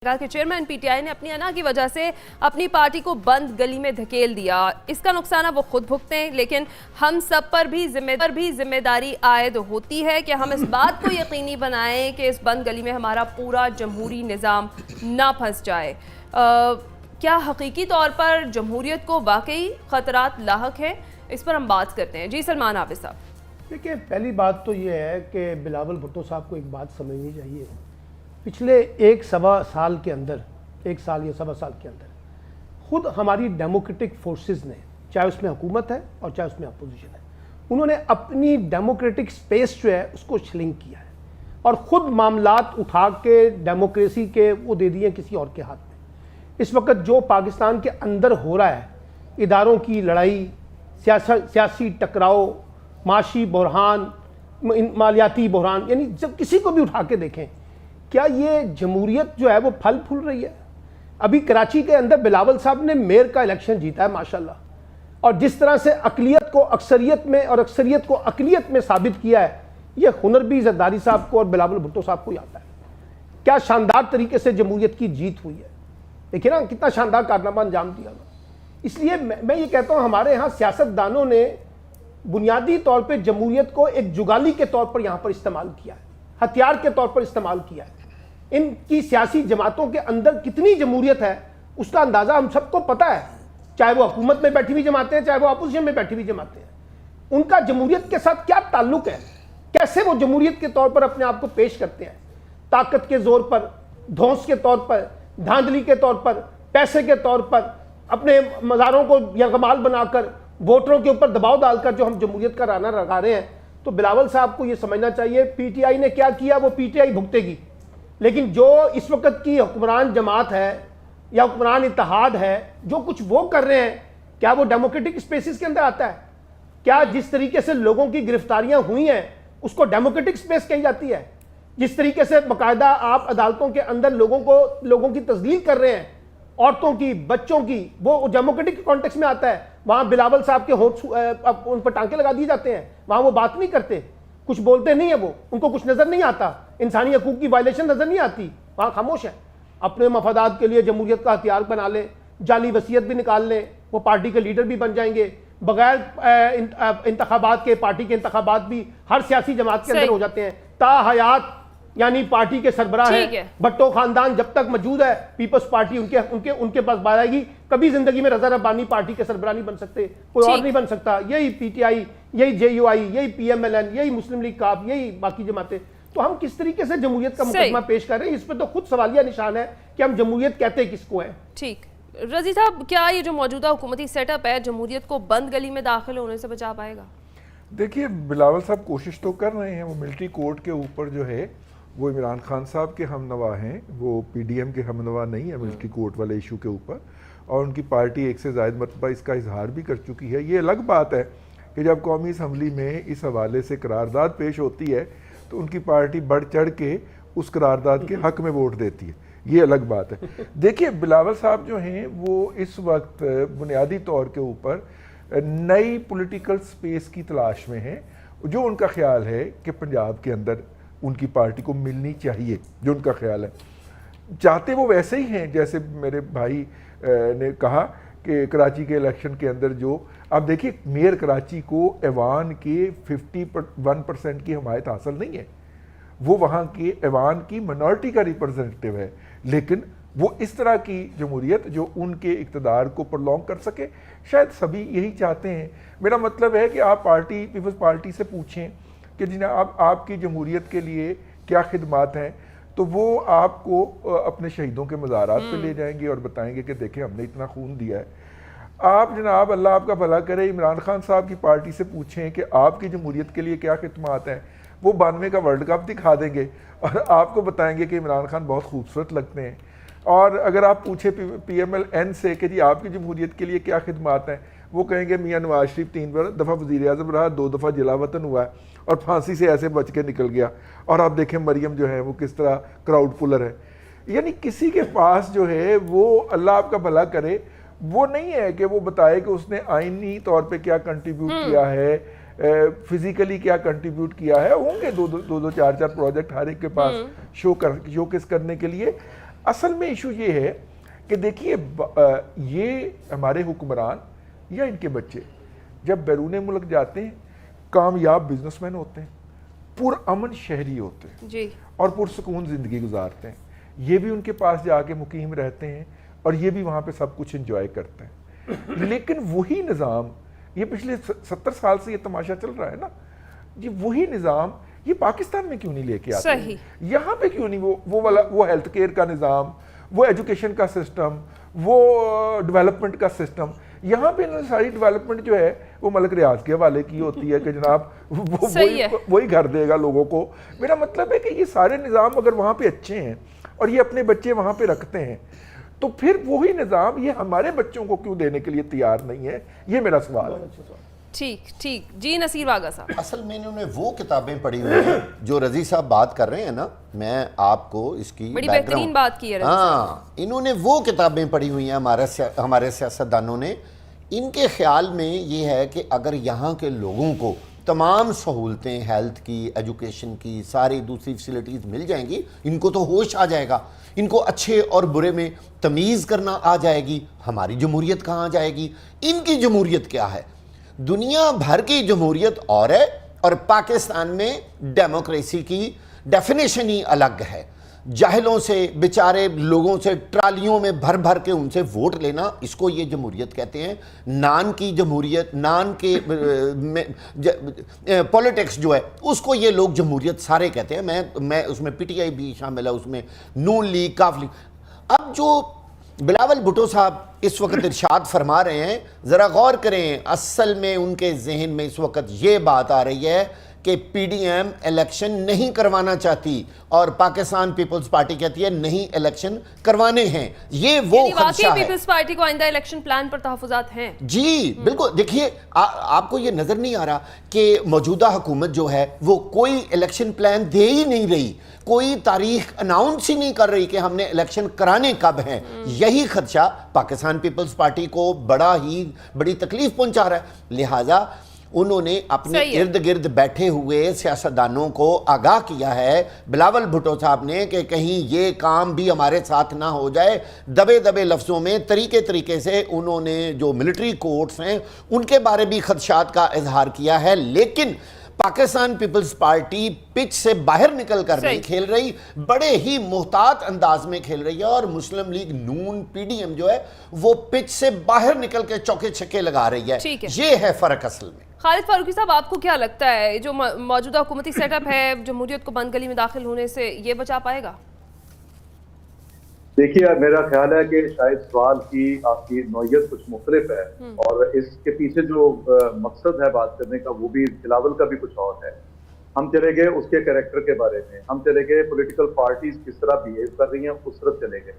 कहा कि chairman PTI ने अपनी अना की वजह से अपनी पार्टी को बंद गली में धकेल दिया। इसका नुकसान वो खुद भुगतें, लेकिन हम सब पर भी जिम्मेदारी आयद होती है कि हम इस बात को यकीनी बनाएं कि इस बंद गली में हमारा पूरा जमहूरी निज़ाम ना फंस जाए। क्या हकीकी तौर पर जमहूरियत को वाकई ख़तरात लाहक है? इस पर हम बात करते हैं। जी सलमान आबिद साहब। देखिए, पहली बात तो ये है कि बिलावल भुट्टो साहब को एक बात समझनी चाहिए। पिछले एक सवा साल के अंदर, एक साल या सवा साल के अंदर खुद हमारी डेमोक्रेटिक फोर्सेस ने, चाहे उसमें हुकूमत है और चाहे उसमें अपोजिशन है, उन्होंने अपनी डेमोक्रेटिक स्पेस जो है उसको श्रिंक किया है और ख़ुद मामलात उठा के डेमोक्रेसी के वो दे दिए किसी और के हाथ में। इस वक्त जो पाकिस्तान के अंदर हो रहा है, इदारों की लड़ाई, सियासी टकराव, माशी बहरान, मालियाती बहरान, यानी जब किसी को भी उठा के देखें, क्या ये जमहूरियत जो है वो फल फूल रही है? अभी कराची के अंदर बिलावल साहब ने मेयर का इलेक्शन जीता है माशाल्लाह, और जिस तरह से अकलियत को अक्सरियत में और अक्सरियत को अकलियत में साबित किया है, ये हुनर भी जरदारी साहब को और बिलावल भुट्टो साहब को ही आता है। क्या शानदार तरीके से जमहूरियत की जीत हुई है। देखिए ना, कितना शानदार कारनामा अंजाम दिया। इसलिए मैं ये कहता हूँ, हमारे यहाँ सियासतदानों ने बुनियादी तौर पर जमहूरियत को एक जुगाली के तौर पर यहाँ पर इस्तेमाल किया है, हथियार के तौर पर इस्तेमाल किया है। इनकी सियासी जमातों के अंदर कितनी जमहूरियत है उसका अंदाज़ा हम सबको पता है, चाहे वो हुकूमत में बैठी हुई जमातें हैं, चाहे वो अपोजिशन में बैठी हुई जमातें हैं। उनका जमहूरियत के साथ क्या ताल्लुक है, कैसे वो जमहूरियत के तौर पर अपने आप को पेश करते हैं? ताकत के जोर पर, धौंस के तौर पर, धांधली के तौर पर, पैसे के तौर पर, अपने मज़ारों को यरगमाल बनाकर, वोटरों के ऊपर दबाव डालकर जो हम जमहूरियत का राना लगा रहे हैं। तो बिलावल साहब को ये समझना चाहिए, पीटीआई ने क्या किया वो पीटीआई भुगतेगी, लेकिन जो इस वक्त की हुक्मरान जमात है या हुक्मरान इत्तेहाद है, जो कुछ वो कर रहे हैं, क्या वो डेमोक्रेटिक स्पेसिस के अंदर आता है? क्या जिस तरीके से लोगों की गिरफ्तारियां हुई हैं उसको डेमोक्रेटिक स्पेस कही जाती है? जिस तरीके से बाकायदा आप अदालतों के अंदर लोगों की तस्दील कर रहे हैं, औरतों की, बच्चों की, वो डेमोक्रेटिक कॉन्टेक्स्ट में आता है। वहाँ बिलावल साहब के होठ उन पर टांके लगा दिए जाते हैं, वहाँ वो बात नहीं करते, कुछ बोलते नहीं है, वो उनको कुछ नज़र नहीं आता, इंसानी हकूक़ की वायलेशन नज़र नहीं आती, वहाँ खामोश है। अपने मफादात के लिए जमहूरियत का हथियार बना लें, जाली वसीयत भी निकाल लें, वो पार्टी के लीडर भी बन जाएंगे। बगैर इंतखाबात के पार्टी के इंतखाबात भी हर सियासी जमात के अंदर हो जाते हैं। ताहयात यानी पार्टी के सरबराह है भट्टो खानदान जब तक मौजूद है, पीपल्स पार्टी उनके पास बात आएगी। कभी जिंदगी में रजा रब्बानी पार्टी के सरबराह नहीं बन सकते, कोई और नहीं बन सकता। यही पीटीआई, यही जेयूआई, यही पीएमएलएन, यही मुस्लिम लीग काफ, यही बाकी जमातें। तो हम किस तरीके से जमहूरियत का मुकदमा पेश कर रहे हैं, इस पर तो खुद सवालिया निशान है कि हम जमहूरियत कहते किसको है। ठीक, रजी साहब, क्या ये जो मौजूदा हुकूमती सेटअप है जमहूरियत को बंद गली में दाखिल होने से बचा पाएगा? देखिए, बिलावल साहब कोशिश तो कर रहे हैं। वो मिलिट्री कोर्ट के ऊपर जो है वो इमरान खान साहब के हमनवा हैं, वो पीडीएम के हमनवा नहीं है मिलिट्री कोर्ट वाले इशू के ऊपर, और उनकी पार्टी एक से ज़ायद मरतबा इसका इजहार भी कर चुकी है। ये अलग बात है कि जब कौमी असम्बली में इस हवाले से करारदाद पेश होती है तो उनकी पार्टी बढ़ चढ़ के उस करारदाद के हक में वोट देती है, ये अलग बात है। देखिए, बिलावल साहब जो हैं वो इस वक्त बुनियादी तौर के ऊपर नई पॉलिटिकल स्पेस की तलाश में हैं, जो उनका ख्याल है कि पंजाब के अंदर उनकी पार्टी को मिलनी चाहिए, जो उनका ख्याल है। चाहते वो वैसे ही हैं जैसे मेरे भाई ने कहा कि कराची के इलेक्शन के अंदर जो, अब देखिए, मेयर कराची को ऐवान के 51% की हमायत हासिल नहीं है, वो वहाँ के ऐवान की मिनॉरिटी का रिप्रेजेंटेटिव है, लेकिन वो इस तरह की जमहूरियत जो उनके इक़्तिदार को प्रलॉन्ग कर सके, शायद सभी यही चाहते हैं। मेरा मतलब है कि आप पीपल्स पार्टी से पूछें कि जनाब आपकी जमहूरियत के लिए क्या खिदमात हैं, तो वो आपको अपने शहीदों के मज़ारात पे ले जाएंगे और बताएंगे कि देखें हमने इतना खून दिया है। आप जनाब, अल्लाह आपका भला करे, इमरान खान साहब की पार्टी से पूछें कि आपकी जमहूरियत के लिए क्या खिदमात हैं, वो 92 का वर्ल्ड कप दिखा देंगे और आपको बताएंगे कि इमरान खान बहुत खूबसूरत लगते हैं। और अगर आप पूछें पीएमएलएन से कि जी आपकी जमहूरियत के लिए क्या खिदमात हैं, वो कहेंगे मियाँ नवाज शरीफ 3 दफ़ा वज़ीर आज़म रहा, 2 दफ़ा जिला वतन हुआ है और फांसी से ऐसे बच के निकल गया। और आप देखें मरियम जो है वो किस तरह क्राउड पुलर है। यानी किसी के पास जो है वो, अल्लाह आपका भला करे, वो नहीं है कि वो बताए कि उसने आईनी तौर पे क्या कंट्रीब्यूट किया है, फिजिकली क्या कंट्रीब्यूट किया है। होंगे दो चार प्रोजेक्ट हर एक के पास शोकेस करने के लिए। असल में इशू ये है कि देखिए ये हमारे हुक्मरान या इनके बच्चे जब बैरून मुल्क जाते हैं, कामयाब बिजनेसमैन होते हैं, पुरअमन शहरी होते हैं जी, और पुरसकून ज़िंदगी गुजारते हैं। ये भी उनके पास जाके मुकीम रहते हैं और ये भी वहाँ पे सब कुछ एंजॉय करते हैं। लेकिन वही निज़ाम, ये पिछले 70 साल से ये तमाशा चल रहा है ना, ये वही निज़ाम ये पाकिस्तान में क्यों नहीं लेके आते? सही। यहाँ पे क्यों नहीं वो हेल्थ केयर का निज़ाम, वो एजुकेशन का सिस्टम, वो डेवलपमेंट का सिस्टम, यहाँ पे इन्होंने सारी डेवलपमेंट जो है वो मलिक रियाज के हवाले की होती है कि जनाब वही घर देगा लोगों को। मेरा मतलब है कि ये सारे निज़ाम अगर वहाँ पे अच्छे हैं और ये अपने बच्चे वहाँ पे रखते हैं, तो फिर वही निज़ाम ये हमारे बच्चों को क्यों देने के लिए तैयार नहीं है? ये मेरा सवाल है। ठीक ठीक जी, नसीर वागा साहब। असल में इन्होंने वो किताबें पढ़ी हुई हैं जो रजी साहब बात कर रहे हैं ना, मैं आपको इसकी बड़ी बेहतरीन बात की है रजी हाँ, इन्होंने वो किताबें पढ़ी हुई हैं हमारे सियासतदानों ने। इनके ख्याल में ये है कि अगर यहाँ के लोगों को तमाम सहूलतें हेल्थ की, एजुकेशन की, सारी दूसरी फैसिलिटीज़ मिल जाएंगी, इनको तो होश आ जाएगा, इनको अच्छे और बुरे में तमीज़ करना आ जाएगी। हमारी जमहूरियत कहाँ जाएगी? इनकी जमहूरियत क्या है? दुनिया भर की जमहूरियत और है और पाकिस्तान में डेमोक्रेसी की डेफिनेशन ही अलग है। जाहिलों से, बेचारे लोगों से ट्रालियों में भर भर के उनसे वोट लेना, इसको ये जमहूरियत कहते हैं। नान की जमहूरियत, नान के पॉलिटिक्स जो है उसको ये लोग जमहूरियत सारे कहते हैं। मैं उसमें पीटीआई भी शामिल है, उसमें नून लीग, काफ लीग। अब जो बिलावल भुट्टो साहब इस वक्त इरशाद फरमा रहे हैं, ज़रा गौर करें, असल में उनके जहन में इस वक्त ये बात आ रही है कि पीडीएम इलेक्शन नहीं करवाना चाहती और पाकिस्तान पीपल्स पार्टी कहती है नहीं इलेक्शन करवाने हैं। ये वो खदशा है। पीपल्स पार्टी को आइंदा इलेक्शन प्लान पर तहफ़्फ़ुज़ात हैं। जी बिल्कुल। देखिए आपको ये नजर नहीं आ रहा कि मौजूदा हुकूमत जो है वो कोई इलेक्शन प्लान दे ही नहीं रही, कोई तारीख अनाउंस ही नहीं कर रही कि हमने इलेक्शन कराने कब हैं। यही खदशा पाकिस्तान पीपल्स पार्टी को बड़ी तकलीफ पहुंचा रहा है। लिहाजा उन्होंने अपने इर्द गिर्द बैठे हुए सियासतदानों को आगाह किया है, बिलावल भुट्टो साहब ने, कि कहीं ये काम भी हमारे साथ ना हो जाए। दबे दबे लफ्ज़ों में तरीके से उन्होंने जो मिलिट्री कोर्ट्स हैं उनके बारे भी खदशात का इजहार किया है। लेकिन पाकिस्तान पीपल्स पार्टी पिच से बाहर निकल कर नहीं खेल रही, बड़े ही मुहतात अंदाज में खेल रही है। और मुस्लिम लीग नून पीडीएम जो है वो पिच से बाहर निकल के चौके छक्के लगा रही है। ये है फर्क असल में। खालिद फारूकी साहब, आपको क्या लगता है जो मौजूदा हुकूमती सेटअप है जमहूरियत को बंद गली में दाखिल होने से ये बचा पाएगा? देखिए, मेरा ख्याल है कि शायद सवाल की आपकी नौयत कुछ मुख्तलिफ है और इसके पीछे जो मकसद है बात करने का वो भी बिलावल का भी कुछ और है। हम चले गए उसके कैरेक्टर के बारे में, हम चले गए पॉलिटिकल पार्टीज किस तरह बिहेव कर रही हैं उस तरफ चले गए।